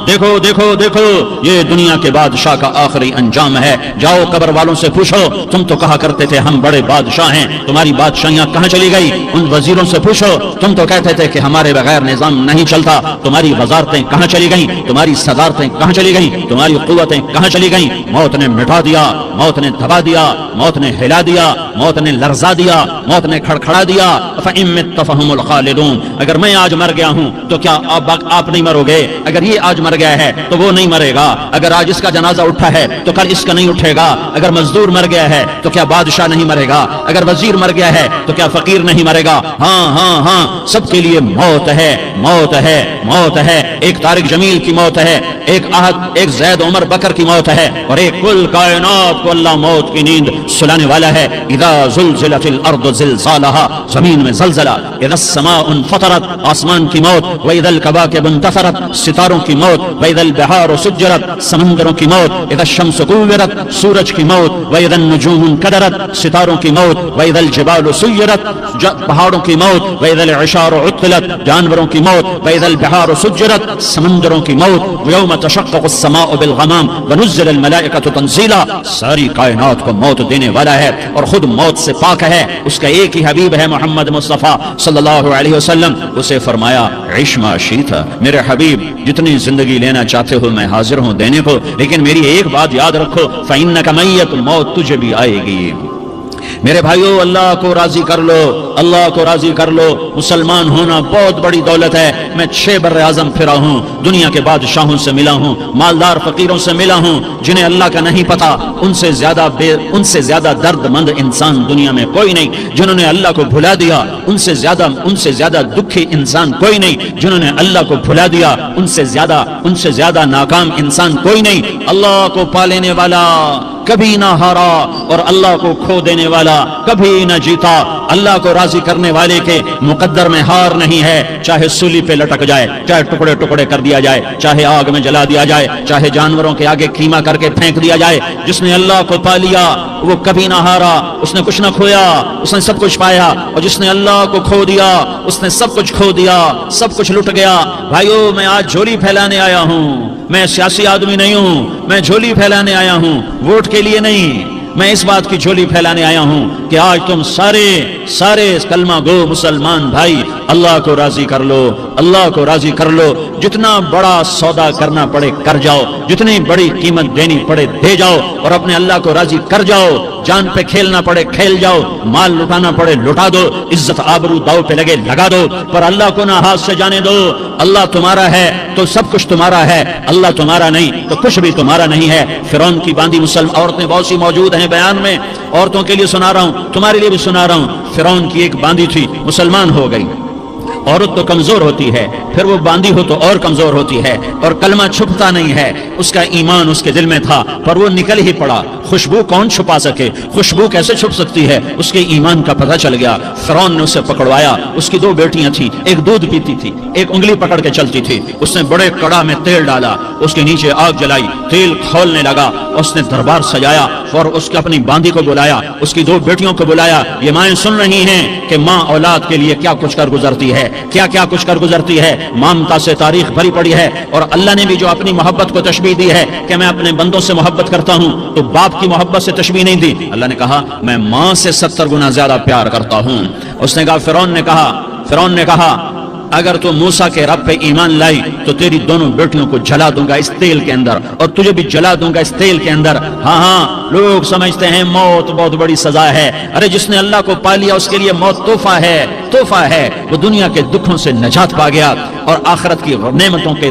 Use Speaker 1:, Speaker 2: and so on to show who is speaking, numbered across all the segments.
Speaker 1: دیکھو دیکھو دیکھو یہ دنیا کے بادشاہ کا آخری انجام ہے. جاؤ قبر والوں سے پوچھو تم تو کہا کرتے تھے ہم بڑے بادشاہ ہیں, تمہاری بادشاہیاں کہاں چلی گئی؟ ان وزیروں سے پوچھو تم تو کہتے تھے کہ ہمارے بغیر نظام نہیں چلتا, تمہاری وزارتیں کہاں چلی گئیں؟ تمہاری صدارتیں کہاں چلی گئیں؟ تمہاری قوتیں کہاں چلی گئیں؟ موت نے مٹا دیا, موت نے دبا دیا, موت نے ہلا دیا, موت نے لرزا دیا, موت نے کھڑکھڑا دیا. فَإِن مِتَّ فَهُمُ الْخَالِدُونَ, اگر میں آج مر گیا ہوں تو کیا آپ نہیں مرو گے؟ اگر یہ آج مر گیا ہے تو وہ نہیں مرے گا. اگر آج اس کا جنازہ اٹھا ہے تو کل اس کا نہیں اٹھے گا. اگر مزدور مر گیا ہے تو کیا بادشاہ نہیں مرے گا؟ اگر وزیر مر گیا ہے تو کیا فقیر نہیں مرے گا؟ ہاں ہاں ہاں, سب کے لیے موت ہے, موت ہے, موت ہے. ایک طارق جمیل کی موت ہے, ایک زید عمر بکر کی موت ہے, اور ایک کل کائنات کو اللہ موت کی نیند سلانے والا ہے. اذا زلزلت الارض زلزالها, زمین میں زلزلہ. اذا السماء انفطرت, آسمان کی موت. واذا الكواكب انتثرت, ستاروں کی موت. واذا البحار سجرت, سمندروں کی موت. اذا الشمس كورت, سورج کی موت. واذا النجوم انكدرت, ستاروں کی موت. واذا الجبال سيرت, پہاڑوں کی موت. واذا العشار عطلت, جانوروں کی موت. واذا البحار سجرت, سمندروں کی موت. ويوم تشقق السماء بالغمام ونزل الملائكة تنزيلا, ساری کائنات کو موت دینے والا ہے اور خود موت سے پاک ہے. اس کا ایک ہی حبیب ہے محمد مصطفیٰ صلی اللہ علیہ وسلم. اسے فرمایا عش ما شئت, میرے حبیب جتنی زندگی لینا چاہتے ہو میں حاضر ہوں دینے کو, لیکن میری ایک بات یاد رکھو, فإنک میت, موت تجھے بھی آئے گی. میرے بھائیو اللہ کو راضی کر لو, اللہ کو راضی کر لو. مسلمان ہونا بہت بڑی دولت ہے. میں 6 بر اعظم پھرا ہوں, دنیا کے بادشاہوں سے ملا ہوں, مالدار فقیروں سے ملا ہوں, جنہیں اللہ کا نہیں پتا. ان سے زیادہ درد مند انسان دنیا میں کوئی نہیں جنہوں نے اللہ کو بھلا دیا. ان سے زیادہ دکھی انسان کوئی نہیں جنہوں نے اللہ کو بھلا دیا. ان سے زیادہ ناکام انسان کوئی نہیں. اللہ کو پا لینے والا کبھی نہ ہارا اور اللہ کو کھو دینے والا کبھی نہ جیتا. اللہ کو راضی کرنے والے کے مقدر میں ہار نہیں ہے. چاہے سولی پہ لٹک جائے, چاہے ٹکڑے ٹکڑے کر دیا جائے, چاہے آگ میں جلا دیا جائے, چاہے جانوروں کے آگے کیما کر کے پھینک دیا جائے. جس نے اللہ کو پا لیا وہ کبھی نہ ہارا, اس نے کچھ نہ کھویا, اس نے سب کچھ پایا. اور جس نے اللہ کو کھو دیا اس نے سب کچھ کھو دیا, سب کچھ لٹ گیا. بھائیو میں آج جھولی پھیلانے آیا ہوں, میں سیاسی آدمی نہیں ہوں, میں جھولی پھیلانے آیا ہوں, ووٹ کے لیے نہیں. میں اس بات کی جھولی پھیلانے آیا ہوں کہ آج تم سارے کلمہ گو مسلمان بھائی اللہ کو راضی کر لو, اللہ کو راضی کر لو. جتنا بڑا سودا کرنا پڑے کر جاؤ, جتنی بڑی قیمت دینی پڑے دے جاؤ, اور اپنے اللہ کو راضی کر جاؤ. جان پہ کھیلنا پڑے کھیل جاؤ, مال لٹانا پڑے لٹا دو, عزت آبرو داؤ پہ لگے لگا دو, پر اللہ کو نہ ہاتھ سے جانے دو. اللہ تمہارا ہے تو سب کچھ تمہارا ہے, اللہ تمہارا نہیں تو کچھ بھی تمہارا نہیں ہے. فرعون کی باندھی مسلم عورتیں بہت سی موجود ہیں بیان میں, عورتوں کے لیے سنا رہا ہوں, تمہارے لیے بھی سنا رہا ہوں. فرعون کی ایک باندھی تھی, مسلمان ہو گئی. عورت تو کمزور ہوتی ہے, پھر وہ باندھی ہو تو اور کمزور ہوتی ہے, اور کلمہ چھپتا نہیں ہے. اس کا ایمان اس کے دل میں تھا پر وہ نکل ہی پڑا. خوشبو کون چھپا سکے, خوشبو کیسے چھپ سکتی ہے؟ اس کے ایمان کا پتہ چل گیا. فرعون نے اسے پکڑوایا. اس کی 2 بیٹیاں تھیں, ایک دودھ پیتی تھی, ایک انگلی پکڑ کے چلتی تھی. اس نے بڑے کڑا میں تیل ڈالا, اس کے نیچے آگ جلائی, تیل کھولنے لگا. اس نے دربار سجایا اور اس کے اپنی باندھی کو بلایا, اس کی 2 بیٹیوں کو بلایا. یہ مائیں سن رہی ہیں کہ ماں اولاد کے لیے کیا کچھ کر گزرتی ہے, کیا کچھ کر گزرتی ہے. مامتا سے تاریخ بھری پڑی ہے. اور اللہ نے بھی جو اپنی محبت کو تشبیہ دی ہے کہ میں اپنے بندوں سے محبت کرتا ہوں, تو باپ کی محبت سے تشبیہ نہیں دی. اللہ نے کہا میں ماں سے 70 گنا زیادہ پیار کرتا ہوں. اس نے کہا فرعون نے کہا اگر تو موسیٰ کے رب پہ ایمان لائی تو تیری دونوں بیٹیوں کو جلا دوں گا اس تیل کے اندر, اور تجھے بھی جلا دوں گا اس تیل کے اندر. ہاں لوگ سمجھتے ہیں موت بہت بڑی سزا ہے. ارے جس نے اللہ کو پا لیا اس کے لیے موت تحفہ ہے. وہ دنیا کے دکھوں سے نجات پا گیا اور آخرت کی نعمتوں کے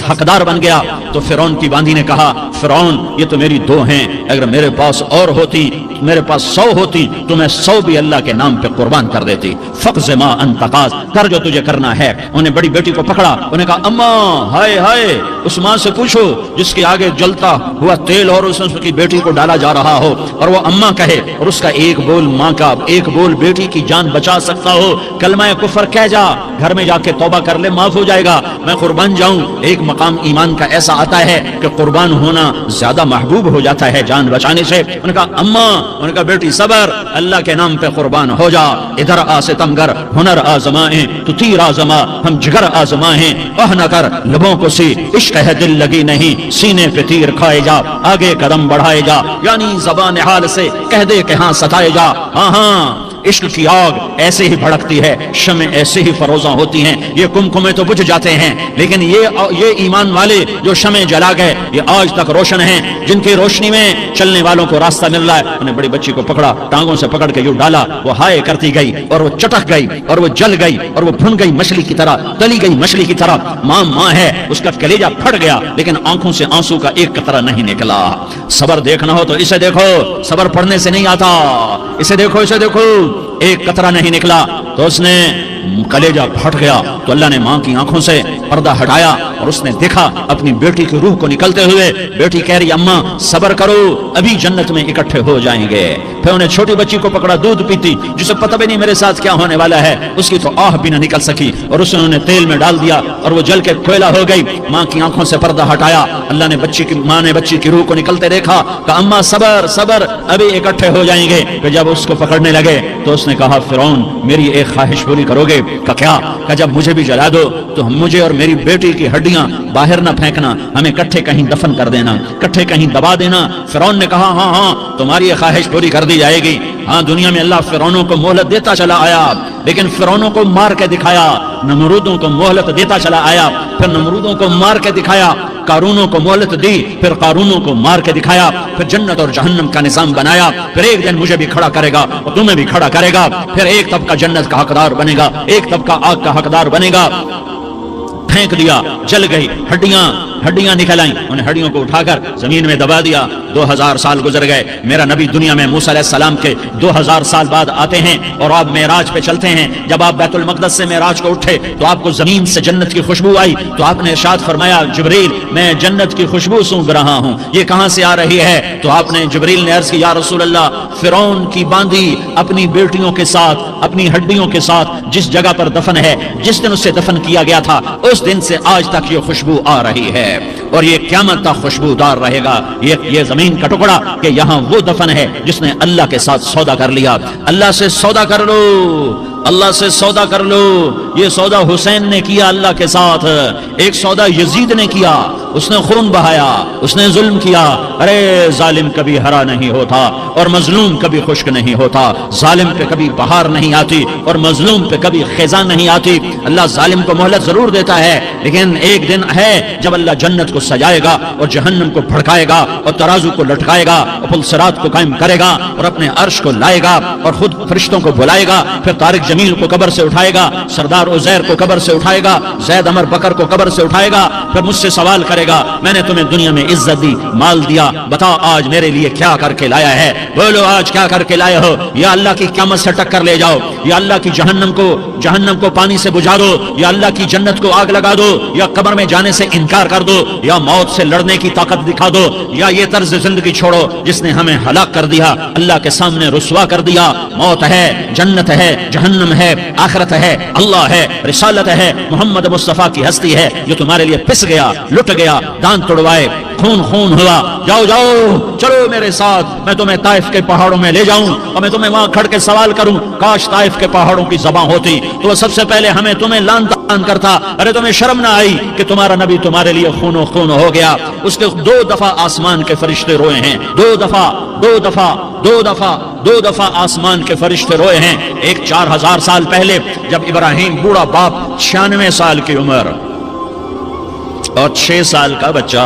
Speaker 1: حقدار بن گیا. تو فرعون کی باندھی نے کہا فرعون یہ تو میری 2 ہیں, اگر میرے پاس اور ہوتی, میرے پاس 100 ہوتی تو میں 100 بھی اللہ کے نام پہ قربان کر دیتی. فقض ما انت قاض, کر جو تجھے کرنا ہے. انہیں بڑی بیٹی کو پکڑا, انہیں کہا اماں ہائے ہائے, اس ماں سے پوچھو جس کے آگے جلتا ہوا تیل اور اس کی بیٹی کو ڈالا جا رہا ہو, اور وہ اماں کہے اور اس کا ایک بول ماں کا, ایک بول بیٹی کی جان بچا سکتا ہو. کلمہ کفر کہہ جا, گھر میں جا کے توبہ کر لے, معاف ہو جائے گا. میں قربان جاؤں. ایک مقام ایمان کا ایسا آتا ہے کہ قربان ہونا زیادہ محبوب ہو جاتا ہے جان بچانے سے. انہوں نے کہا اماں, انہوں نے کہا بیٹی صبر, اللہ کے نام پہ قربان ہو جا. ادھر آ ستمگر, ہنر آزمائیں تو تیر آزما, ہم جگر آزما ہیں. نہ کر لبوں کو سی عشق कह दिल लगी नहीं, सीने पे तीर खाए जा, आगे कदम बढ़ाए जा, यानी ज़बान हाल से कह दे कि हाँ सताए जा। हाँ हाँ, इश्क की आग ऐसे ही भड़कती है, शमे ऐसे ही फरोजा होती हैं। ये कुमकुमे तो बुझ जाते हैं, लेकिन ये ईमान वाले जो शमे जला गए ये आज तक रोशन हैं, जिनकी रोशनी में चलने वालों को रास्ता मिल रहा है। उन्हें बड़ी बच्ची को पकड़ा, टांगों से पकड़ के यूं डाला, वो हाय करती गई और वो चटक गई और वो जल गई और वो भुन गई मछली की तरह, तली गई मछली की तरह। माँ माँ है, उसका कलेजा फट गया, लेकिन आंखों से आंसू का एक कतरा नहीं निकला। सबर देखना हो तो इसे देखो, सबर पढ़ने से नहीं आता। इसे देखो, इसे देखो, एक कतरा नहीं निकला तो उसने कलेजा फट गया। तो अल्लाह ने माँ की आंखों से पर्दा हटाया और उसने देखा अपनी बेटी की रूह को निकलते हुए। बेटी कह रही अम्मा सब्र करो, अभी जन्नत में इकट्ठे हो जाएंगे। फिर उन्हें छोटी बच्ची को पकड़ा, दूध पीती, जिसे पता भी नहीं मेरे साथ क्या होने वाला है, उसकी तो आह भी न निकल सकी और उसे उन्होंने तेल में डाल दिया और वो जल के कोयला हो गई। माँ की आंखों से पर्दा हटाया, अल्लाह ने माँ ने बच्ची की रूह को निकलते देखा, कहा अम्मा सबर सबर, अभी इकट्ठे हो जाएंगे। फिर जब उसको पकड़ने लगे तो उसने कहा फिरौन मेरी एक ख्वाहिश पूरी करोगे? का क्या? कहा जब मुझे भी जला दो तो मुझे और मेरी बेटी की हड्डियां बाहर ना फेंकना, हमें इकट्ठे कहीं दफन कर देना, इकट्ठे कहीं दबा देना। फिरौन ने कहा हाँ हाँ तुम्हारी ये ख्वाहिश पूरी कर दी जाएगी। हाँ, दुनिया में अल्लाह फिरौनों को मोहलत देता चला आया, लेकिन फिरौनों को मार के दिखाया। नमरूदों को मोहलत देता चला आया, फिर नमरूदों को मार के दिखाया। कारूनों को मोहलत दी, फिर कारूनों को मार के दिखाया। फिर जन्नत और जहन्नम का निजाम बनाया। फिर एक दिन मुझे भी खड़ा करेगा और तुम्हें भी खड़ा करेगा। फिर एक तबका जन्नत का हकदार बनेगा, एक तबका आग का हकदार बनेगा। फेंक दिया, जल गई, हड्डियां निकल आई। उन हड्डियों को उठाकर जमीन में दबा दिया। 2000 साल गुजर गए। मेरा नबी दुनिया में मूसा अलैहिस्सलाम के 2000 साल बाद आते हैं और आप मेराज पे चलते हैं। जब आप बैतुल मक़दस से मेराज को उठे तो आपको जमीन से जन्नत की खुशबू आई। तो आपने इरशाद फरमाया जिब्रील मैं जन्नत की खुशबू सूंघ रहा हूँ, ये कहां से आ रही है? तो आपने जिब्रील ने अर्ज की या रसूल अल्लाह, फिरौन की बांदी अपनी बेटियों के साथ, अपनी हड्डियों के साथ जिस जगह पर दफन है, जिस दिन उसे दफन किया गया था, उस दिन से आज तक ये खुशबू आ रही है और ये क़यामत तक खुशबूदार रहेगा। ये जमीन का टुकड़ा कि यहाँ वो दफन है जिसने अल्लाह के साथ सौदा कर लिया। अल्लाह से सौदा कर लो, अल्लाह से सौदा कर लो। ये सौदा हुसैन ने किया अल्लाह के साथ, एक सौदा यजीद ने किया, उसने खून बहाया, उसने जुल्म किया। अरे जालिम कभी हरा नहीं होता और मजलूम कभी खुश्क नहीं होता। जालिम पे कभी बहार नहीं आती और मजलूम पे कभी खिज़ां नहीं आती। अल्लाह जालिम को मोहलत जरूर देता है, लेकिन एक दिन है जब अल्लाह जन्नत को सजाएगा और जहन्नम को भड़काएगा और तराजू को लटकाएगा और पुल सिरात को कायम करेगा और अपने अर्श को लाएगा और खुद फरिश्तों को बुलाएगा। फिर तारिक जमील को कब्र से उठाएगा, सरदार उजैर को कब्र से उठाएगा, जैद अमर बकर को कब्र से उठाएगा। फिर मुझसे सवाल करेगा मैंने तुम्हें दुनिया में इज्जत दी, माल दिया, बताओ आज मेरे लिए क्या करके लाया है? बोलो आज क्या करके लाए हो? या अल्लाह की क़यामत से टक्कर ले जाओ, या अल्लाह की जहन्नम को पानी से बुझा दो, या अल्लाह की जन्नत को आग लगा दो, या कब्र में जाने से इनकार कर दो, या मौत से लड़ने की ताकत दिखा दो, या ये तर्ज जिंदगी छोड़ो जिसने हमें हलाक कर दिया, अल्लाह के सामने रुसवा कर दिया। मौत है, जन्नत है, जहन्नम है, आखिरत है, अल्लाह है, रिसालत है, मोहम्मद मुस्तफा की हस्ती है जो तुम्हारे लिए पिस गया, लुट गया, दांत तोड़वाए, खून खून हुआ। जाओ जाओ चलो मेरे साथ, मैं तुम्हें ताइफ के पहाड़ों में ले जाऊं और मैं तुम्हें वहां खड़ के सवाल करूं, काश ताइफ के पहाड़ों की ज़बान होती तो सबसे पहले हमें तुम्हें लान तान करता। अरे तुम्हें शर्म ना आई कि तुम्हारा नबी तुम्हारे लिए खूनो खून हो गया? उसके 2 दफा आसमान के फरिश्ते रोए हैं, 2 दफा आसमान के फरिश्ते रोए हैं। एक 4000 साल पहले जब इब्राहिम बूढ़ा बाप, 96 साल की उम्र और 6 साल का बच्चा,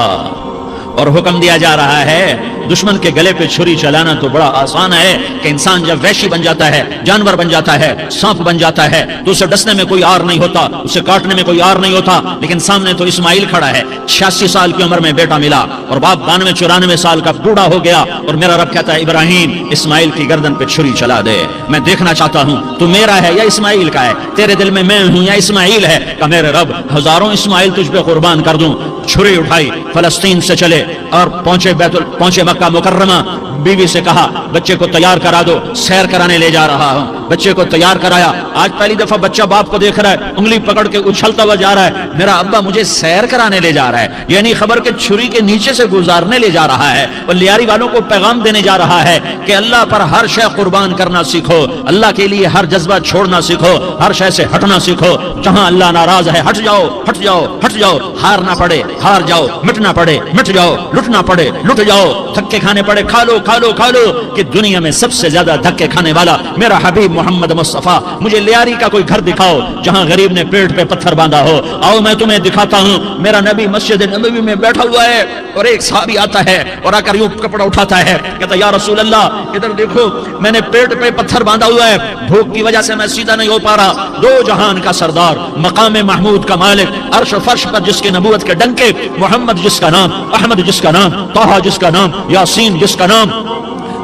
Speaker 1: और हुक्म दिया जा रहा है दुश्मन के गले पे छुरी चलाना तो बड़ा आसान है कि इंसान जब वैशी बन जाता है, जानवर बन जाता है, सांप बन जाता है तो उसे डसने में कोई आर नहीं होता, उसे काटने में कोई आर नहीं होता। लेकिन सामने तो इस्माइल खड़ा है, 86 साल की उम्र में बेटा मिला और बाप 92-94 साल का बूढ़ा हो गया और मेरा रब कहता है इब्राहिम इस्माइल की गर्दन पे छुरी चला दे, मैं देखना चाहता हूँ तू मेरा है या इस्माइल का है, तेरे दिल में मैं हूँ या इस्माइल है? का मेरे रब हजारों इस्माइल तुझ पे कुर्बान कर दूं। छुरी उठाई, फलस्तीन से चले और पहुंचे मक्का मुकर्रमा। बीवी से कहा बच्चे को तैयार करा दो, सैर कराने ले जा रहा हूं। बच्चे को तैयार कराया। आज पहली दफा बच्चा बाप को देख रहा है, उंगली पकड़ के उछलता हुआ जा रहा है, मेरा अब्बा मुझे सैर कराने ले जा रहा है, यानी खबर के छुरी के नीचे से गुजारने ले जा रहा है। और लियारी वालों को पैगाम देने जा रहा है कि अल्लाह पर हर शय कुर्बान करना सीखो, अल्लाह के लिए हर जज्बा छोड़ना सीखो, हर शय से हटना सीखो। जहां अल्लाह नाराज है हट जाओ, हट जाओ, हट जाओ। हार ना पड़े हार जाओ, मिटना पड़े मिट जाओ, लुटना पड़े लुट जाओ, धक्के खाने पड़े खा लो खा लो खा लो। कि दुनिया में सबसे ज्यादा धक्के खाने वाला मेरा हबीब मोहम्मद मुस्तफा। मुझे लियारी का कोई घर दिखाओ जहां गरीब ने पेट पे पत्थर बांधा हो। आओ मैं तुम्हें दिखाता हूं। मेरा नबी मस्जिद नबवी में बैठा हुआ है और एक सहाबी आता है और आकर यूं कपड़ा उठाता है, कहता या रसूल अल्लाह इधर देखो, मैंने पेट पे पत्थर बांधा हुआ है, भूख की वजह से मैं सीधा नहीं हो पा रहा। दो जहान का सरदार, मकाम महमूद का मालिक, अर्श फर्श पर जिसके नबूवत के डंके, मोहम्मद जिसका नाम, अहमद जिसका नाम, ताहा जिसका नाम, यासीन जिसका नाम,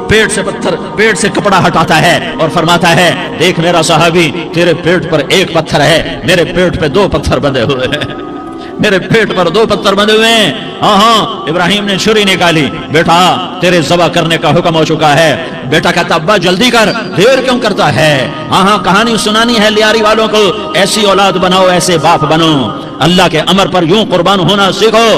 Speaker 1: पेट से पत्थर, पेट से कपड़ा हटाता है और फरमाता है देख मेरा सहाबी, तेरे पेट पर एक पत्थर है, मेरे पेट पे दो पत्थर बंधे हुए हैं, मेरे पेट पर दो पत्थर बंधे हुए हैं। हाँ, इब्राहिम ने छुरी निकाली, बेटा तेरे ज़बह करने का हुक्म हो चुका है। बेटा कहता अब्बा जल्दी कर, देर क्यों करता है? हाँ, कहानी सुनानी है लियारी वालों को, ऐसी औलाद बनाओ, ऐसे बाप बनो, अल्लाह के अमर पर यूं कुर्बान होना सीखो।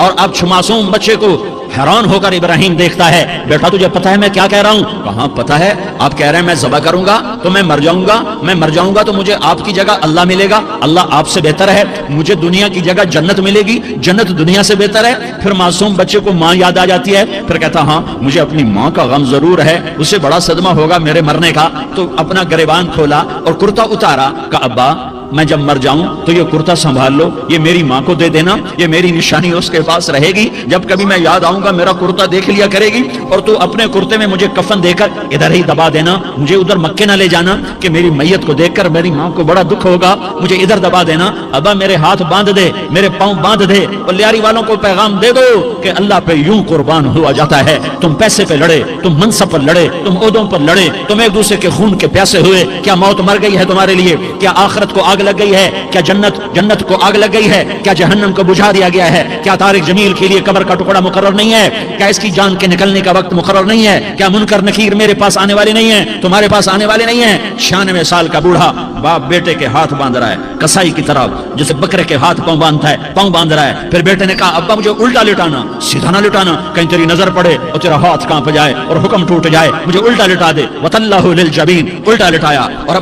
Speaker 1: और अब मासूम बच्चे को हैरान होकर इब्राहिम देखता है, बेटा तुझे पता है मैं क्या कह रहा हूं? कहां पता है, आप कह रहे हैं मैं ज़बह करूंगा तो मैं मर जाऊंगा, मैं मर जाऊंगा तो मुझे आपकी जगह अल्लाह मिलेगा, अल्लाह आपसे बेहतर है, मुझे दुनिया की जगह जन्नत मिलेगी, जन्नत दुनिया से बेहतर है। फिर मासूम बच्चे को माँ याद आ जाती है, फिर कहता हाँ मुझे अपनी माँ का गम जरूर है, उसे बड़ा सदमा होगा मेरे मरने का। तो अपना गिरबान खोला और कुर्ता उतारा, कहा अब्बा मैं जब मर जाऊं तो ये कुर्ता संभाल लो, ये मेरी माँ को दे देना, ये मेरी निशानी उसके पास रहेगी, जब कभी मैं याद आऊंगा मेरा कुर्ता देख लिया करेगी। और तू अपने कुर्ते में मुझे कफन देकर इधर ही दबा देना, मुझे उधर मक्के ना ले जाना कि मेरी मैयत को देखकर मेरी माँ को बड़ा दुख होगा, मुझे इधर दबा देना। अब्बा मेरे हाथ बांध दे, मेरे पांव बांध दे। और लियारी वालों को पैगाम दे दो कि अल्लाह पे यूं कुर्बान हुआ जाता है। तुम पैसे पे लड़े, तुम मनसब पर लड़े, तुम ओहदों पर लड़े, तुम एक दूसरे के खून के प्यासे हुए, क्या मौत मर गई है तुम्हारे लिए? क्या आखिरत को आग लग गई है? क्या जन्नत को आग लग गई है? क्या जहन्नम को बुझा दिया गया है? क्या तारिक जमील के लिए कब्र का टुकड़ा मुकर्रर नहीं है? क्या इसकी जान के निकलने का वक्त मुकर्रर नहीं है? क्या मुनकर नकीर मेरे पास आने वाले नहीं है, तुम्हारे पास आने वाले नहीं है? 96 साल का बूढ़ा बाप बेटे के हाथ बांध रहा है, कसाई की तरह, जैसे बकरे के हाथ पांव बांधता है, पांव बांध रहा है। फिर बेटे ने कहा अब्बा मुझे उल्टा लिटाना, सीधा ना लिटाना, कहीं तेरी नजर पड़े और तेरा हाथ कांप जाए और हुक्म टूट जाए, मुझे उल्टा लिटा दे। वतल्लाहु लिल जबीन, उल्टा लिटाया और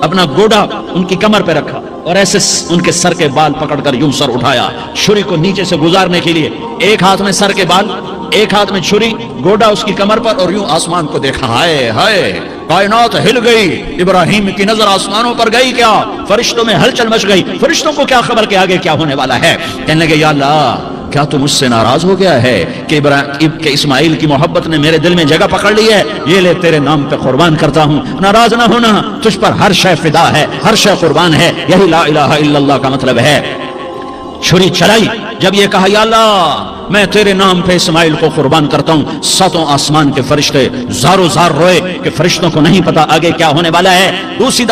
Speaker 1: अपना गोड़ा उनकी कमर पे रखा और ऐसे उनके सर के बाल पकड़कर यूं सर उठाया, छुरी को नीचे से गुजारने के लिए। एक हाथ में सर के बाल, एक हाथ में छुरी, गोड़ा उसकी कमर पर, और यूं आसमान को देखा। हाय हाय, कायनात हिल गई, इब्राहिम की नजर आसमानों पर गई, क्या फरिश्तों में हलचल मच गई। फरिश्तों को क्या खबर के आगे क्या होने वाला है? कहने लगे या अल्लाह क्या तू मुझसे नाराज हो गया है कि इस्माइल की मोहब्बत ने मेरे दिल में जगह पकड़ ली है? ये ले तेरे नाम पे कुर्बान करता हूं, नाराज ना होना, तुझ पर हर शय फिदा है, हर शय कुर्बान है। यही ला इलाहा इल्लल्लाह का मतलब है। छुरी चलाई, जब ये कहा या अल्लाह मैं तेरे नाम पे इस्माइल को कुर्बान करता हूं, सातों आसमान के फरिश्ते जारो जार रोए कि फरिश्तों को नहीं पता आगे क्या होने वाला है। दूसरी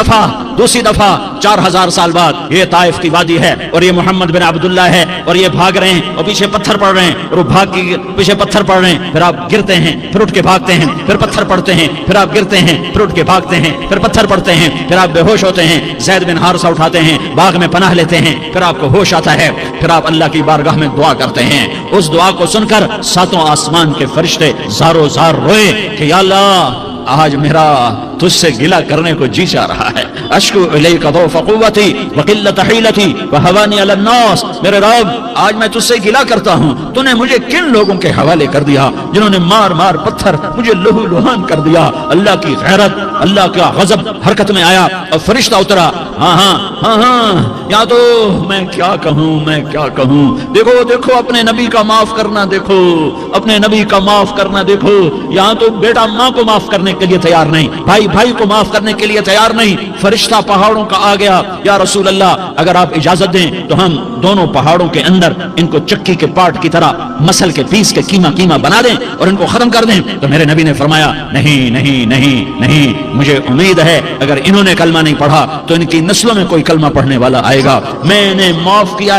Speaker 1: दफा 4000 साल बाद ये ताइफ की वादी है और ये मोहम्मद बिन अब्दुल्ला है और ये भाग रहे हैं और पीछे पत्थर पड़ रहे हैं और वो भाग के पीछे पत्थर पड़ रहे हैं। फिर आप गिरते हैं, फिर उठ के भागते हैं, फिर पत्थर पड़ते हैं, फिर आप गिरते हैं, फिर उठ के भागते हैं, फिर पत्थर पड़ते हैं, फिर आप बेहोश होते हैं, ज़ैद बिन हारिसा उठाते हैं, बाग में पनाह लेते हैं, फिर आपको होश आता है, फिर आप अल्लाह की बारगाह में दुआ करते हैं। उस दुआ को सुनकर सातों आसमान के फरिश्ते जारो जार रोए कि या अल्लाह आज मेरा तुझसे गिला करने को जी चाह रहा है। अश्कु इलैका ज़ौफ़ क़ुव्वती व क़िल्लत हिलती व हवानी अला अन्नास, मेरे रब आज मैं तुझसे गिला करता हूँ, तूने मुझे किन लोगों के हवाले कर दिया जिन्होंने मार मार पत्थर मुझे लहू लुहान कर दिया। अल्लाह की गैरत, अल्लाह का गजब हरकत में आया और फरिश्ता उतरा। हाँ, या तो मैं क्या कहूँ, देखो अपने नबी का माफ करना, देखो अपने नबी का माफ करना, देखो यहाँ तो बेटा माँ को माफ करने के लिए तैयार नहीं, भाई को माफ करने के लिए तैयार नहीं। फरिश्ता पहाड़ों का आ गया, या रसूल अल्लाह अगर आप इजाजत दें तो हम दोनों पहाड़ों के अंदर इनको चक्की के पाट की तरह मसल के पीस के कीमा बना दें और इनको खत्म कर दें। तो मेरे नबी ने फरमाया नहीं, मुझे उम्मीद है अगर इन्होंने कलमा नहीं पढ़ा तो इनकी नस्लों में कोई कलमा पढ़ने वाला आएगा। मैंने माफ किया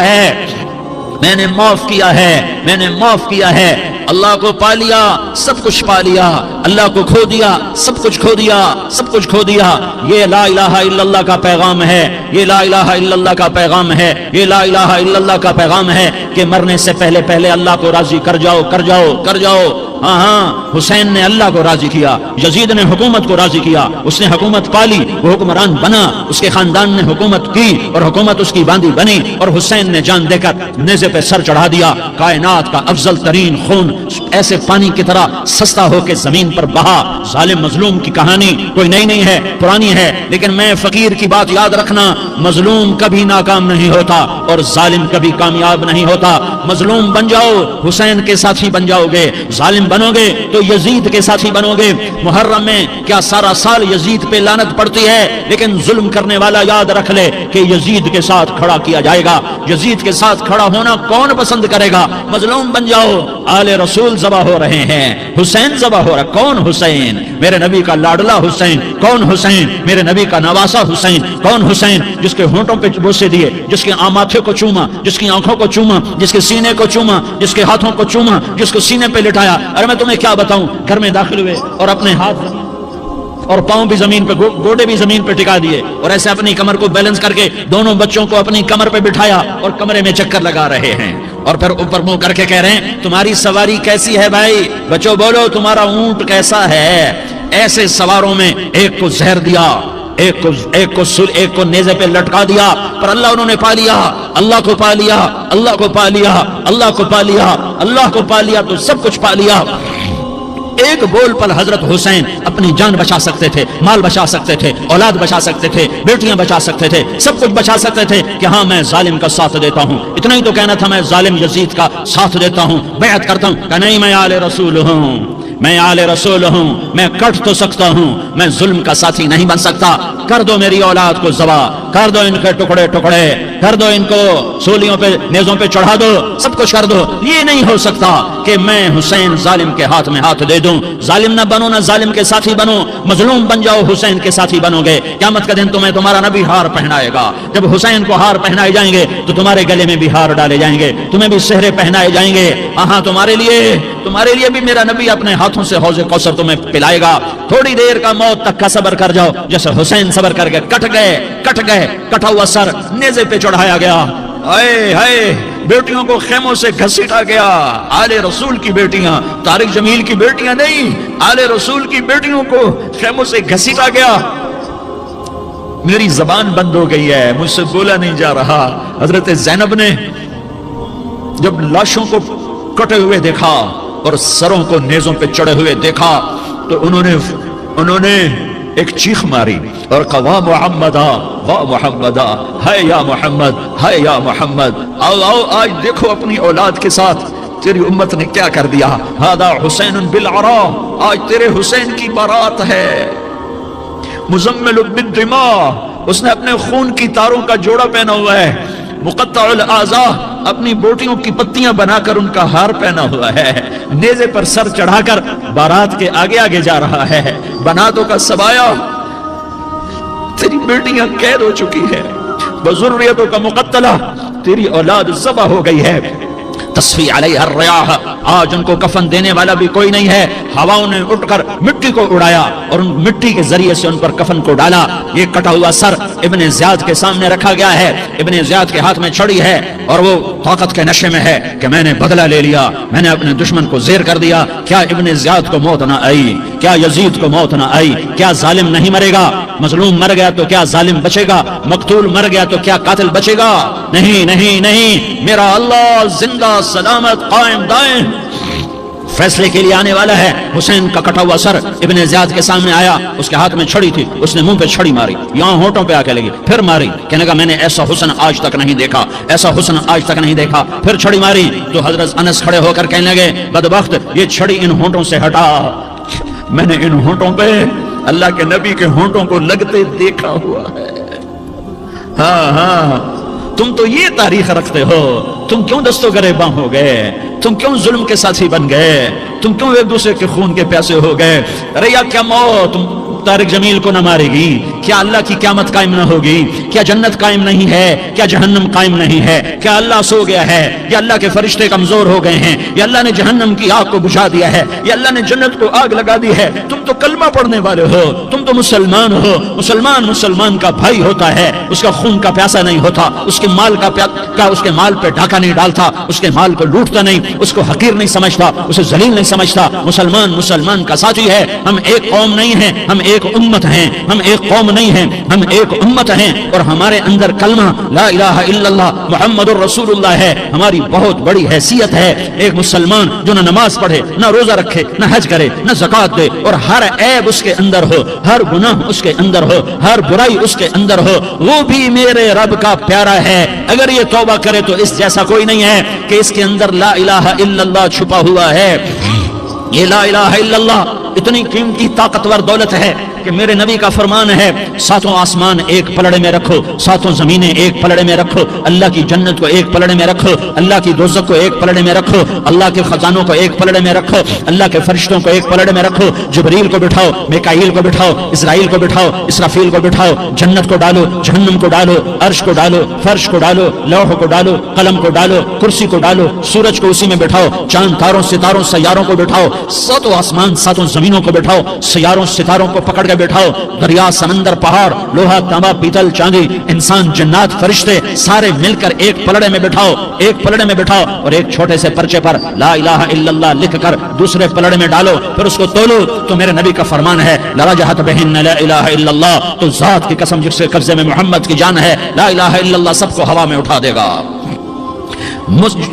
Speaker 1: है اللہ کو پا لیا سب کچھ پا لیا، اللہ کو کھو دیا سب کچھ کھو دیا، سب کچھ کھو دیا۔ یہ لا الہ الا اللہ کا پیغام ہے، یہ لا الہ الا اللہ کا پیغام ہے، یہ لا الہ الا اللہ کا پیغام ہے کہ مرنے سے پہلے پہلے اللہ کو راضی کر جاؤ کر جاؤ کر جاؤ۔ ہاں ہاں، حسین نے اللہ کو راضی کیا، یزید نے حکومت کو راضی کیا، اس نے حکومت پالی، وہ حکمران بنا، اس کے خاندان نے حکومت کی اور حکومت اس کی باندھی بنی، اور حسین نے جان دے کر نیزے پہ سر چڑھا دیا۔ کائنات کا افضل ترین خون ایسے پانی کی طرح سستا ہو کے زمین پر بہا۔ ظالم مظلوم کی کہانی کوئی نئی نہیں ہے، پرانی ہے، لیکن میں فقیر کی بات یاد رکھنا، مظلوم کبھی ناکام نہیں ہوتا اور ظالم کبھی کامیاب نہیں ہوتا۔ مظلوم بن جاؤ حسین کے ساتھی بن جاؤ گے، ظالم بنو گے تو یزید کے ساتھی بنو گے۔ محرم میں کیا سارا سال یزید پہ لعنت پڑتی ہے، لیکن ظلم کرنے والا یاد رکھ لے کہ یزید کے ساتھ کھڑا کیا جائے گا۔ یزید کے ساتھ کھڑا ہونا کون پسند کرے گا؟ مظلوم بن جاؤ۔ آل رسول ذبح ہو رہے ہیں، حسین ذبح ہو رہا، کون حسین؟ میرے نبی کا لاڈلا حسین۔ کون حسین؟ میرے نبی کا نواسا حسین۔ کون حسین؟ جس کے ہونٹوں پہ بوسے دیے، جس کے ماتھے کو چوما، جس کی آنکھوں کو چوما، جس کے سینے کو چوما، جس کے ہاتھوں کو چوما، جس کو سینے پہ لٹایا۔ ارے میں تمہیں کیا بتاؤں، گھر میں داخل ہوئے اور اپنے ہاتھ اور پاؤں بھی زمین پہ، گوڑے بھی زمین پہ ٹکا دیے، اور ایسے اپنی کمر کو بیلنس کر کے دونوں بچوں کو اپنی کمر پہ بٹھایا اور کمرے میں چکر لگا رہے ہیں، اور پھر اوپر منہ کر کے کہہ رہے ہیں تمہاری سواری کیسی ہے بھائی؟ بچوں بولو تمہارا اونٹ کیسا ہے؟ ایسے سواروں میں ایک کو زہر دیا، ایک کو نیزے پہ لٹکا دیا، پر اللہ انہوں نے پا لیا، اللہ کو پا لیا، اللہ کو پا لیا، اللہ کو پا لیا، اللہ کو پا لیا تو سب کچھ پا لیا۔ ایک بول پر حضرت حسین اپنی جان بچا سکتے تھے، مال بچا سکتے تھے، اولاد بچا سکتے تھے، بیٹیاں بچا سکتے تھے، سب کچھ بچا سکتے تھے کہ ہاں میں ظالم کا ساتھ دیتا ہوں۔ اتنا ہی تو کہنا تھا، میں ظالم یزید کا ساتھ دیتا ہوں، بیعت کرتا ہوں کہ نہیں میں آل رسول ہوں، میں آل رسول ہوں، میں کٹ تو سکتا ہوں، میں ظلم کا ساتھی نہیں بن سکتا۔ کر دو میری اولاد کو ذبح، کر دو ان کے ٹکڑے ٹکڑے، کر دو ان کو سولیوں پہ نیزوں پہ چڑھا دو، سب کچھ کر دو۔ یہ نہیں ہو سکتا کہ میں حسین ظالم کے ہاتھ میں ہاتھ دے دوں۔ ظالم نہ بنو، نہ ظالم کے ساتھی بنو، مظلوم بن جاؤ، حسین کے ساتھی بنو گے۔ قیامت کا دن تمہیں تمہارا نبی ہار پہنائے گا، جب حسین کو ہار پہنائے جائیں گے تو تمہارے گلے میں بھی ہار ڈالے جائیں گے، تمہیں بھی سہرے پہنائے جائیں گے۔ ہاں تمہارے لیے بھی میرا نبی اپنے ہاتھوں سے حوض کوثر تمہیں پلائے گا۔ تھوڑی دیر کا موت تک کا صبر کر جاؤ، جیسے حسین صبر کر کے کٹ گئے، کٹا ہوا سر نیزے پہ چڑھایا گیا۔ اے ہائے، بیٹیوں کو خیموں سے گھسیٹا گیا۔ آل رسول کی بیٹیاں، طارق جمیل کی بیٹیاں نہیں، آل رسول کی بیٹیوں کو خیموں سے گھسیٹا گیا۔ میری زبان بند ہو گئی ہے، مجھ سے بولا نہیں جا رہا۔ حضرت زینب نے جب لاشوں کو کٹے ہوئے دیکھا اور سروں کو نیزوں پہ چڑھے ہوئے دیکھا تو انہوں نے ایک چیخ ماری اور کہا واہ محمدہ، واہ محمدہ، ہے یا محمد، ہے یا محمد، آؤ آج دیکھو اپنی اولاد کے ساتھ تیری امت نے کیا کر دیا۔ ہذا حسین بالعراء، آج تیرے حسین کی بارات ہے۔ مزمل بالدماء، اس نے اپنے خون کی تاروں کا جوڑا پہنا ہوا ہے۔ مقطع الاعضاء، اپنی بوٹیوں کی پتیاں بنا کر ان کا ہار پہنا ہوا ہے۔ نیزے پر سر چڑھا کر بارات کے آگے آگے جا رہا ہے۔ بناتوں کا سبایا، تیری بیٹیاں قید ہو چکی ہے، بذریتوں کا مقتلہ، تیری اولاد ذبح ہو گئی ہے۔ تصفی علیہ الریاح، آج ان کو کفن دینے والا بھی کوئی نہیں ہے۔ ہواؤں نے اٹھ کر مٹی کو اڑایا اور ان مٹی کے ذریعے سے ان پر کفن کو ڈالا۔ یہ کٹا ہوا سر ابن زیاد کے سامنے رکھا گیا ہے۔ ابن زیاد کے ہاتھ میں چھڑی ہے اور وہ طاقت کے نشے میں ہے کہ میں نے بدلہ لے لیا، میں نے اپنے دشمن کو زیر کر دیا۔ کیا ابن زیاد کو موت نہ آئی؟ کیا یزید کو موت نہ آئی؟ کیا ظالم نہیں مرے گا؟ مظلوم مر گیا تو کیا ظالم بچے گا؟ مقتول مر گیا تو کیا قاتل بچے گا؟ نہیں نہیں نہیں، میرا اللہ زندہ سلامت قائم دائم فیصلے کے لیے آنے والا ہے۔ حسین کا کٹا ہوا سر ابن زیاد کے سامنے آیا، اس کے ہاتھ میں چھڑی تھی، اس نے منہ پہ چھڑی ماری، یہاں ہونٹوں پہ آ کے لگی، پھر ماری، کہنے کا میں نے ایسا حسن آج تک نہیں دیکھا، ایسا حسن آج تک نہیں دیکھا، پھر چھڑی ماری تو حضرت انس کھڑے ہو کر کہنے لگے بدبخت، یہ چھڑی ان ہونٹوں سے ہٹا، میں نے ان ہونٹوں پہ اللہ کے نبی کے ہونٹوں کو لگتے دیکھا ہوا ہے۔ ہاں ہاں، تم تو یہ تاریخ رکھتے ہو، تم کیوں دستوں گریباں ہو گئے؟ تم کیوں ظلم کے ساتھی بن گئے؟ तुम क्यों एक दूसरे के खून के प्यासे हो गए? अरे या क्या मौत तारिक जमील को न मारेगी? क्या अल्लाह की क़यामत कायम न होगी? क्या जन्नत कायम नहीं है? क्या जहन्नम कायम नहीं है? क्या अल्लाह सो गया है? या अल्लाह के फरिश्ते कमजोर हो गए हैं? या अल्लाह ने जहन्नम की आग को बुझा दिया है? या अल्लाह ने जन्नत को आग लगा दी है? तुम तो कलमा पढ़ने वाले हो, तुम तो मुसलमान हो। मुसलमान मुसलमान का भाई होता है, उसका खून का प्यासा नहीं होता, उसके माल उसके माल पे ढाका नहीं डालता, उसके माल को लूटता नहीं, उसको हकीर नहीं समझता, उसे जलील नहीं समझता। मुसलमान मुसलमान का साथी है। हम एक कौम नहीं है, हम एक उम्मत हैं। हम एक कौम नहीं हैं, हम एक उम्मत हैं। और हमारे अंदर कलमा ला इलाहा इल्लल्लाह मुहम्मदुर रसूलुल्लाह है। हमारी बहुत बड़ी हैसियत है। एक मुसलमान जो न नमाज पढ़े, न रोजा रखे, न हज करे, न ज़कात दे, और हर ऐब उसके अंदर हो, हर गुनाह उसके अंदर हो, हर बुराई उसके अंदर हो, वो भी मेरे रब का प्यारा है। अगर ये तौबा करे तो इस जैसा कोई नहीं है कि इसके अंदर ला इलाहा इल्लल्लाह छुपा हुआ है। ये ला इलाहा इल्लल्लाह इतनी कीमती ताकतवर दौलत है कि मेरे नबी का फरमान है, सातों आसमान एक पलड़े में रखो, सातों जमीनें एक पलड़े में रखो, अल्लाह की जन्नत को एक पलड़े में रखो, अल्लाह की दोज़ख को एक पलड़े में रखो, अल्लाह के खजानों को एक पलड़े में रखो, अल्लाह के फरिश्तों को एक पलड़े में रखो, जिब्रील को बिठाओ, मिकाईल को बिठाओ, इस्राईल को बिठाओ, इसराफील को बिठाओ, जन्नत को डालो, जहन्नम को डालो, अर्श को डालो, फर्श को डालो, लौह को डालो, कलम को डालो, कुर्सी को डालो, सूरज को उसी में बिठाओ, चांद तारों सितारों सैयारों को बिठाओ, सातों आसमान सातों जमीनों को बिठाओ, सैयारों सितारों को पकड़ के बिठाओ, दरिया समंदर पहाड़ लोहा तांबा पीतल चांदी इंसान जन्नात फरिश्ते सारे मिलकर एक पलड़े में बिठाओ, एक पलड़े में बिठाओ, और एक छोटे से पर्चे पर ला इलाहा इल्लल्लाह लिख कर दूसरे पलड़े में डालो, फिर उसको तोलो। तो मेरे नबी का फरमान है, लरजहत बिहिन्ना ला इलाहा इल्लल्लाह, तो जात की कसम जिसके कब्जे में मोहम्मद की जान है, ला इलाहा इल्लल्लाह सबको हवा में उठा देगा।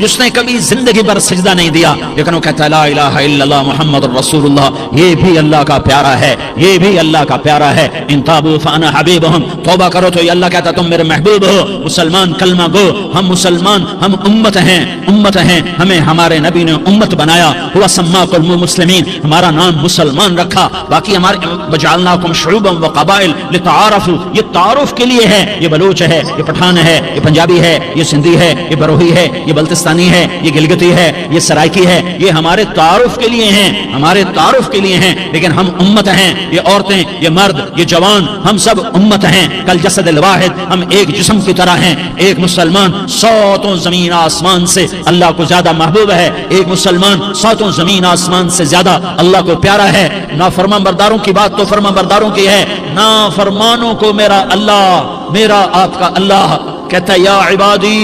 Speaker 1: जिसने कभी जिंदगी भर सजदा नहीं दिया लेकिन वो कहता है ला इलाहा इल्लल्लाह मुहम्मदुर रसूलुल्लाह, ये भी अल्लाह का प्यारा है, ये भी अल्लाह का प्यारा है। इन ताबू फाना हबीबुहुम, तौबा करो तो ये अल्लाह कहता तुम मेरे महबूब हो। मुसलमान कलमा गो, हम मुसलमान, हम उम्मत हैं, उम्मत हैं, हमें हमारे नबी ने उम्मत बनाया। हुआ सम्माकुल मुस्लिमीन, हमारा नाम मुसलमान रखा। बाकी हमारे वजअलनाकुम शुऊबन व क़बाइल लितआरफू, ये तारुफ के लिए है। ये बलूच है, ये पठान है, ये पंजाबी है, ये सिंधी है, ये बरोही है, ये बल्तिस्तानी है, ये गिलगिती है, ये सराइकी है, ये हमारे तारुफ के लिए हैं, हमारे तारुफ के लिए हैं। लेकिन हम उम्मत हैं, ये औरतें, ये मर्द, ये जवान, हम सब उम्मत हैं। कल जसदिल वाहिद, हम एक जिस्म की तरह हैं। एक मुसलमान सातों जमीन आसमान से अल्लाह को ज्यादा महबूब है। एक मुसलमान सातों जमीन आसमान से ज्यादा अल्लाह को प्यारा है। नाफरमान बरदारों की बात तो फरमा बरदारों की है, नाफरमानों को मेरा अल्लाह, मेरा आपका अल्लाह कहता है या इबादी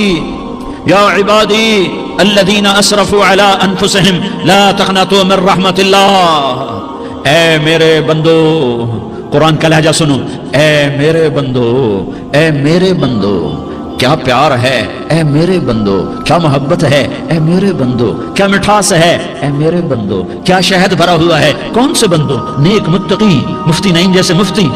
Speaker 1: या इबादी अल्लज़ीना असरफू अला अनफुसिहिम ला तक़नतू मिन रहमतिल्लाह। ऐ मेरे बंदो, कुरान का लहजा सुनो, ऐ मेरे बंदो, ऐ मेरे बंदो, क्या प्यार है, ऐ मेरे बंदो, क्या मोहब्बत है, ऐ मेरे बंदो, क्या मिठास है, ऐ मेरे बंदो, क्या शहद भरा हुआ है। कौन से बंदो? नेक मुत्तकी, मुफ्ती नहीं जैसे मुफ्ती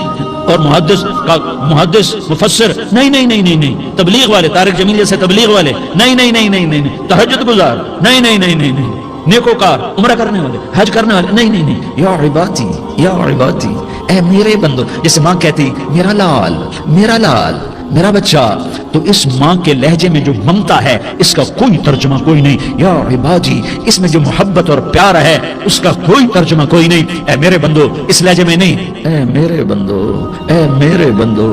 Speaker 1: और मुहद्दिस मुफस्सिर नहीं नहीं नहीं नहीं नहीं, तबलीग वाले, तारिक जमील जैसे तबलीग वाले नहीं नहीं नहीं नहीं नहीं, तहज्जुद गुजार नहीं नहीं नहीं नहीं नहीं, नेकोकार, उम्रा करने वाले, हज करने वाले नहीं नहीं नहीं। या इबादी, या इबादी, ऐ मेरे बंदो, जैसे माँ कहती मेरा लाल, मेरा लाल, मेरा बच्चा, तो इस माँ के लहजे में जो ममता है इसका कोई तर्जुमा कोई नहीं। या इबादी, इसमें जो मोहब्बत और प्यार है उसका कोई तर्जुमा कोई नहीं। ऐ मेरे बंदो, इस लहजे में नहीं, ऐ मेरे बंदो, ऐ मेरे बंदो,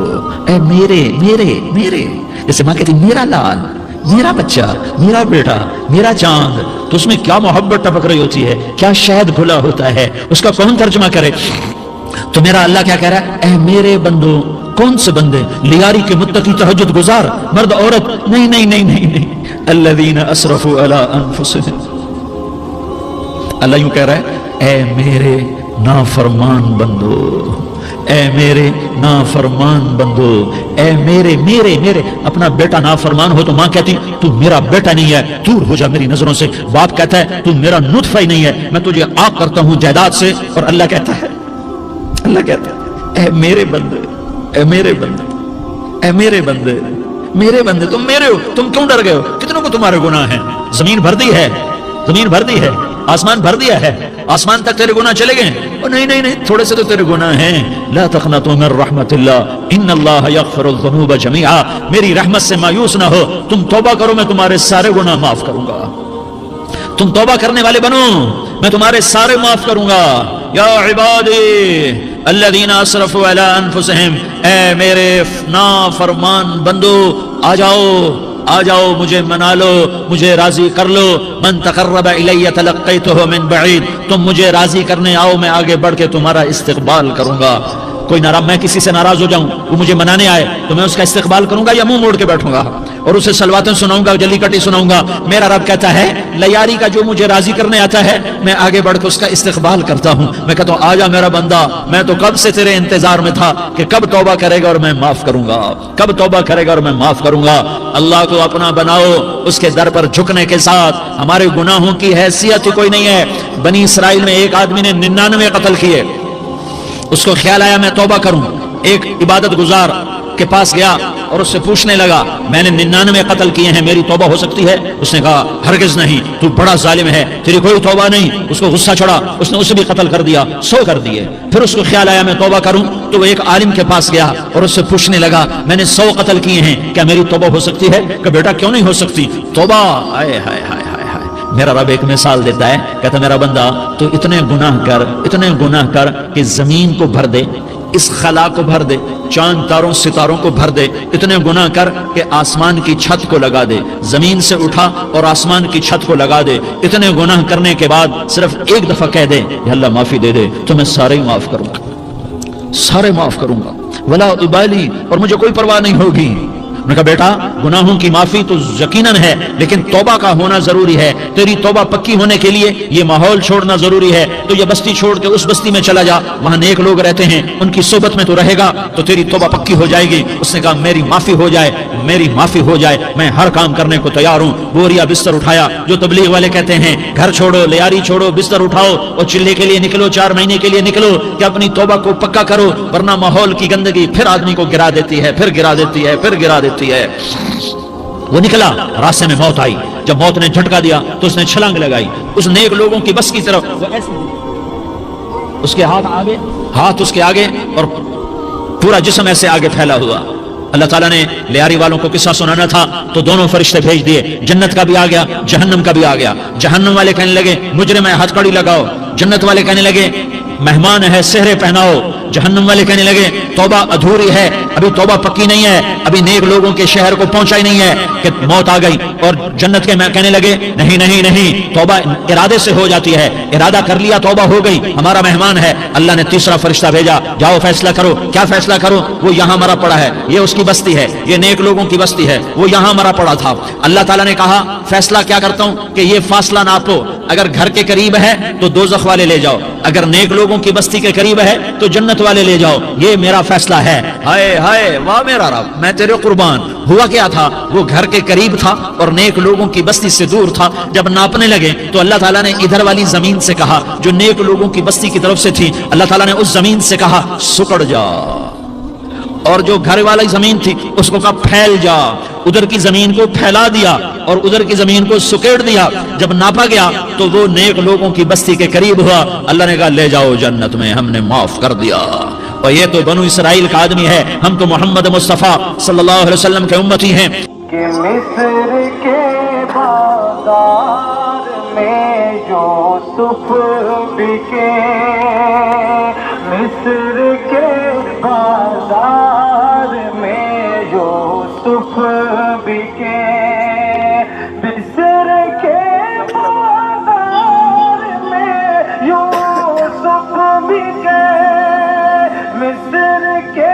Speaker 1: ऐ मेरे मेरे मेरे, जैसे माँ कहती मेरा लाल, मेरा बच्चा, मेरा बेटा, मेरा चांद, तो उसमें क्या मोहब्बत टपक रही होती है, क्या शहद घुला होता है, उसका कौन तर्जुमा करे। तो मेरा अल्लाह क्या कह रहा है, ऐ मेरे बंदो, कौन से बंदे? लियारी के मुत्तकी, तहज्जुद गुजार, मर्द औरत नहीं नहीं नहीं नहीं नहीं, अल्लज़ीना असरफू अला अनफुसिहिम। अल्लाह यूं कह रहा है, ऐ मेरे नाफरमान बंदो, ऐ मेरे नाफरमान बंदो, ऐ मेरे मेरे मेरे। अपना बेटा नाफरमान हो तो माँ कहती तू मेरा बेटा नहीं है, दूर हो जा मेरी नजरों से। बाप कहता है तू मेरा नुत्फा ही नहीं है, मैं तुझे आग करता हूँ जायदाद से। और अल्लाह कहता है, अल्लाह कहता है, ऐ मेरे बंदे, ऐ मेरे बंदे, ऐ मेरे बंदे, मेरे बंदे, तुम मेरे हो, तुम क्यों डर गए हो? कितनों को तुम्हारे गुनाह हैं? जमीन भर दी है, जमीन भर दी है, आसमान भर दिया है, आसमान तक तेरे गुनाह चले गए। और नहीं नहीं नहीं, थोड़े से तो तेरे गुनाह हैं। ला तक़नतू मिन रहमतिल्लाह इन्नल्लाह यग़फ़िरुज़ ज़ुनूब जमीआ, मेरी रहमत से मायूस ना हो, तुम तौबा करो, मैं तुम्हारे सारे गुनाह माफ करूंगा। तुम तौबा करने वाले बनो, میں تمہارے سارے معاف کروں گا. یا عبادی الذین اسرفوا علی انفسہم، اے میرے نافرمان بندو آ جاؤ مجھے منا لو، مجھے راضی کر لو. من تقرب الی تلقیتہ من بعید، تم مجھے راضی کرنے آؤ، میں آگے بڑھ کے تمہارا استقبال کروں گا. کوئی ناراض، میں کسی سے ناراض ہو جاؤں، وہ مجھے منانے آئے تو میں اس کا استقبال کروں گا یا منہ موڑ کے بیٹھوں گا اور اسے سلواتیں سناؤں گا، جلی کٹی سناؤں گا؟ میرا رب کہتا ہے لیاری کا جو مجھے راضی کرنے آتا ہے میں آگے بڑھ کے اس کا استقبال کرتا ہوں. میں کہتا ہوں آجا میرا بندہ، میں تو کب سے تیرے انتظار میں تھا کہ کب توبہ کرے گا اور میں معاف کروں گا، کب توبہ کرے گا اور میں معاف کروں گا. اللہ کو اپنا بناؤ، اس کے در پر جھکنے کے ساتھ. ہمارے گناہوں کی حیثیت ہی کوئی نہیں ہے. بنی اسرائیل میں ایک آدمی نے 99 قتل کیے، اس کو خیال آیا میں توبہ کروں. ایک عبادت گزار کے پاس گیا اور اس سے پوچھنے لگا میں نے 99 قتل کیے ہیں، میری توبہ ہو سکتی ہے؟ اس نے کہا ہرگز نہیں، تو بڑا ظالم ہے، تیری کوئی توبہ نہیں. اس کو غصہ چڑھا، اس نے اسے بھی قتل کر دیا، 100 کر دیے. پھر اس کو خیال آیا میں توبہ کروں تو وہ ایک عالم کے پاس گیا اور اس سے پوچھنے لگا میں نے 100 قتل کیے ہیں، کیا میری توبہ ہو سکتی ہے؟ کہ بیٹا کیوں نہیں ہو سکتی توبہ؟ آئے ہائے ہائے ہائے. میرا رب ایک مثال دیتا ہے، کہتا میرا بندہ تو اتنے گناہ کر کہ زمین کو بھر دے، اس خلا کو بھر دے، چاند تاروں ستاروں کو بھر دے. اتنے گناہ کر کہ آسمان کی چھت کو لگا دے، زمین سے اٹھا اور آسمان کی چھت کو لگا دے. اتنے گناہ کرنے کے بعد صرف ایک دفعہ کہہ دے یا اللہ معافی دے دے تو میں سارے معاف کروں گا، سارے معاف کروں گا. ولا ابالی، اور مجھے کوئی پرواہ نہیں ہوگی. میں نے کہا بیٹا گناہوں کی معافی تو یقیناً ہے لیکن توبہ کا ہونا ضروری ہے. تیری توبہ پکی ہونے کے لیے یہ ماحول چھوڑنا ضروری ہے. تو یہ بستی چھوڑ کے اس بستی میں چلا جا، وہاں نیک لوگ رہتے ہیں، ان کی صحبت میں تو رہے گا تو تیری توبہ پکی ہو جائے گی. اس نے کہا میری معافی ہو جائے، میری معافی ہو جائے، میں ہر کام کرنے کو تیار ہوں. بوریا بستر اٹھایا، جو تبلیغ والے کہتے ہیں گھر چھوڑو، لیاری چھوڑو، بستر اٹھاؤ اور چلے کے لیے نکلو، 4 مہینے کے لیے نکلو کہ اپنی توبہ کو پکا کرو، ورنہ ماحول کی گندگی پھر آدمی کو گرا دیتی ہے، پھر گرا دیتی ہے، پھر گرا دیتی ہے. وہ نکلا، راستے میں موت آئی. جب موت نے جھٹکا دیا تو اس نے چھلانگ لگائی اس نیک لوگوں کی بس کی طرف. وہ ایسے اس کے ہاتھ اس کے آگے اور پورا جسم ایسے آگے پھیلا ہوا. اللہ تعالیٰ نے لیاری والوں کو قصہ سنانا تھا تو دونوں فرشتے بھیج دیے. جنت کا بھی آ گیا، جہنم کا بھی آ گیا. جہنم والے کہنے لگے مجرم ہے ہتھ کڑی لگاؤ. جنت والے کہنے لگے مہمان ہے سہرے پہناؤ. جہنم والے کہنے لگے توبہ ادھوری ہے، ابھی توبہ پکی نہیں ہے، ابھی نیک لوگوں کے شہر کو پہنچا ہی نہیں ہے کہ موت آ گئی. اور جنت کے کہنے لگے نہیں نہیں نہیں، توبہ ارادے سے ہو جاتی ہے، ارادہ کر لیا توبہ ہو گئی، ہمارا مہمان ہے. اللہ نے تیسرا فرشتہ بھیجا، جاؤ فیصلہ کرو. کیا فیصلہ کرو؟ وہ یہاں مرا پڑا ہے، یہ اس کی بستی ہے، یہ نیک لوگوں کی بستی ہے، وہ یہاں مرا پڑا تھا. اللہ تعالیٰ نے کہا فیصلہ کیا کرتا ہوں کہ یہ فاصلہ ناپو، اگر گھر کے قریب ہے تو دوزخ والے لے جاؤ، اگر نیک لوگوں کی بستی کے قریب ہے تو جنت والے لے جاؤ. یہ میرا فیصلہ ہے. ہائے ہائے واہ میرا رب، میں تیرے قربان. ہوا کیا تھا؟ وہ گھر کے قریب تھا اور نیک لوگوں کی بستی سے دور تھا. جب ناپنے لگے تو اللہ تعالیٰ نے ادھر والی زمین سے کہا جو نیک لوگوں کی بستی کی طرف سے تھی، اللہ تعالیٰ نے اس زمین سے کہا سکڑ جا، اور جو گھر والی زمین تھی اس کو کہا پھیل جا. ادھر کی زمین کو پھیلا دیا اور ادھر کی زمین کو سکیڑ دیا. جب ناپا گیا تو وہ نیک لوگوں کی بستی کے قریب ہوا. اللہ نے کہا لے جاؤ جنت میں، ہم نے معاف کر دیا. اور یہ تو بنو اسرائیل کا آدمی ہے، ہم تو محمد مصطفیٰ صلی اللہ علیہ وسلم کے امتی ہیں.
Speaker 2: کہ مصر کے بازار میں یوسف بکے، مصر کے بازار میں یوسف بکے، مصر کے بازار میں یوسف بکے، مصر کے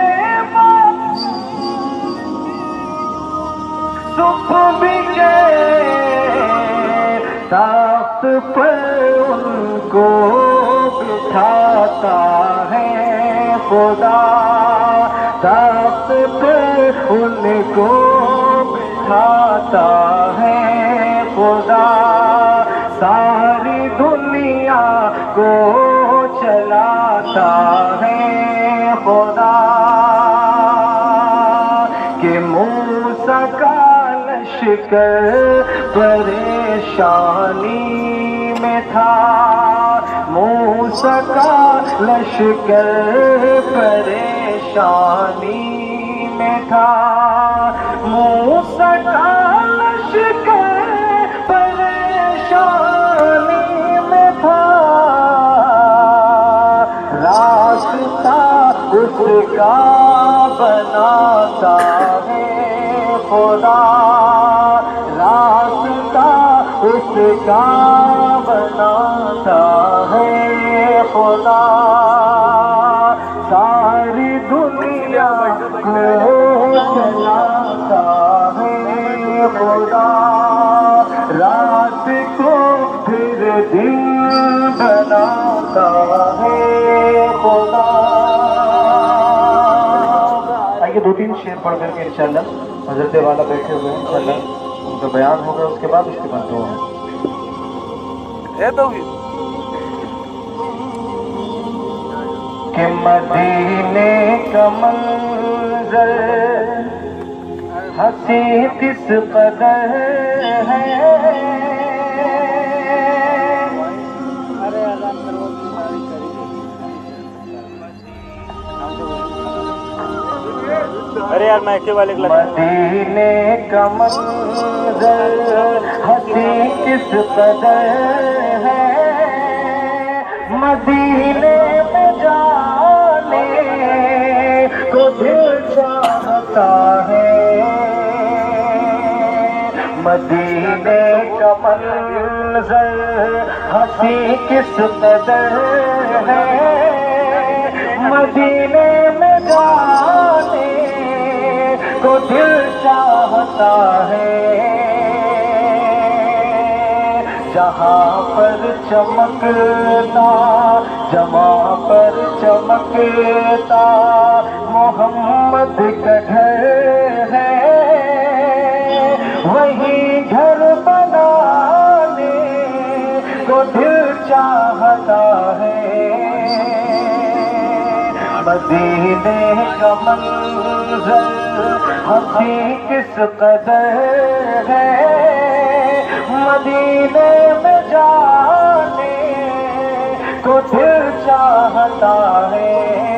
Speaker 2: یوسف بکے، تخت پر ان کو بٹھاتا ہے خدا، تخت پر ان کو بٹھاتا ہے خدا، ساری دنیا کو چلاتا ہے خدا. کہ موسیٰ کا لشکر پریشانی میں تھا، موسیٰ کا لشکر پریشانی میں تھا، موسیٰ کا لشکر پریشانی میں تھا. اس کا بناتا ہے خدا، راستہ اس کا بناتا ہے خدا، ساری دنیا کو چلاتا ہے خدا، رات کو پھر دن بناتا ہے خدا۔ آئیے دو تین شعر پڑھ کر کے انشاءاللہ حضرت والا بیٹھے ہوئے ہیں، انشاءاللہ ان کا بیان ہوگا، اس کے بعد دعا ہے۔ کہ مدینے کا منظر ہنسی کس قدر ہے،
Speaker 3: ارے یار میں کے والے
Speaker 2: مدینے کا منظر ہنسی کس قدر ہے، مدینے میں جانے کو دل چاہتا ہے، مدینے کا منظر ہنسی کس قدر ہے، مدینے میں جانے کو دل چاہتا ہے، جہاں پر چمکتا جہاں پر چمکتا محمد کا گھر ہے، وہی گھر بنانے کو دل چاہتا ہے، مدینے کا منظر ہنسی کس قدر ہے، مدینے میں جانے کو دل چاہتا ہے،